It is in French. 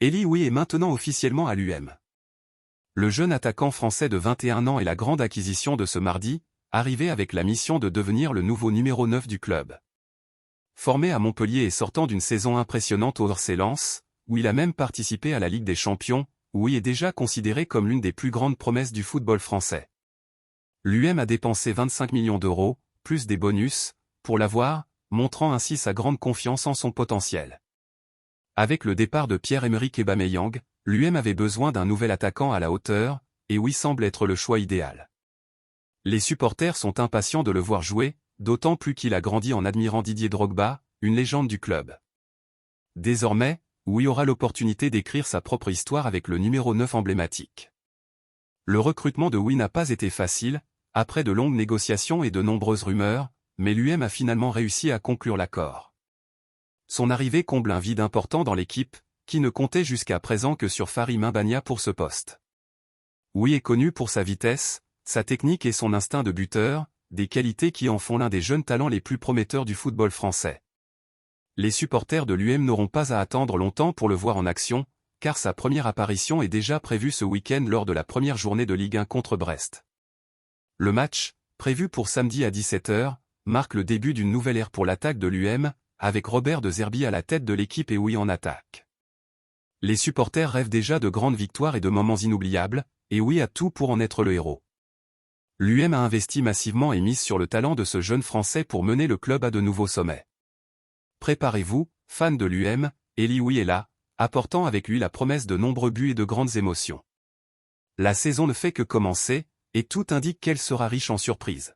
Eli Wi est maintenant officiellement à l'UM. Le jeune attaquant français de 21 ans est la grande acquisition de ce mardi, arrivé avec la mission de devenir le nouveau numéro 9 du club. Formé à Montpellier et sortant d'une saison impressionnante au RC Lens, où il a même participé à la Ligue des Champions, Wi est déjà considéré comme l'une des plus grandes promesses du football français. L'UM a dépensé 25 millions d'euros, plus des bonus, pour l'avoir, montrant ainsi sa grande confiance en son potentiel. Avec le départ de Pierre-Emerick Aubameyang, l'UM avait besoin d'un nouvel attaquant à la hauteur, et Wi semble être le choix idéal. Les supporters sont impatients de le voir jouer, d'autant plus qu'il a grandi en admirant Didier Drogba, une légende du club. Désormais, Wi aura l'opportunité d'écrire sa propre histoire avec le numéro 9 emblématique. Le recrutement de Wi n'a pas été facile, après de longues négociations et de nombreuses rumeurs, mais l'UM a finalement réussi à conclure l'accord. Son arrivée comble un vide important dans l'équipe, qui ne comptait jusqu'à présent que sur Fary Mbagna pour ce poste. Wi est connu pour sa vitesse, sa technique et son instinct de buteur, des qualités qui en font l'un des jeunes talents les plus prometteurs du football français. Les supporters de l'UM n'auront pas à attendre longtemps pour le voir en action, car sa première apparition est déjà prévue ce week-end lors de la première journée de Ligue 1 contre Brest. Le match, prévu pour samedi à 17 h, marque le début d'une nouvelle ère pour l'attaque de l'UM, avec Robert De Zerbi à la tête de l'équipe et Wi en attaque. Les supporters rêvent déjà de grandes victoires et de moments inoubliables, et Wi a tout pour en être le héros. L'UM a investi massivement et mise sur le talent de ce jeune Français pour mener le club à de nouveaux sommets. Préparez-vous, fans de l'UM, Eli Wi est là, apportant avec lui la promesse de nombreux buts et de grandes émotions. La saison ne fait que commencer, et tout indique qu'elle sera riche en surprises.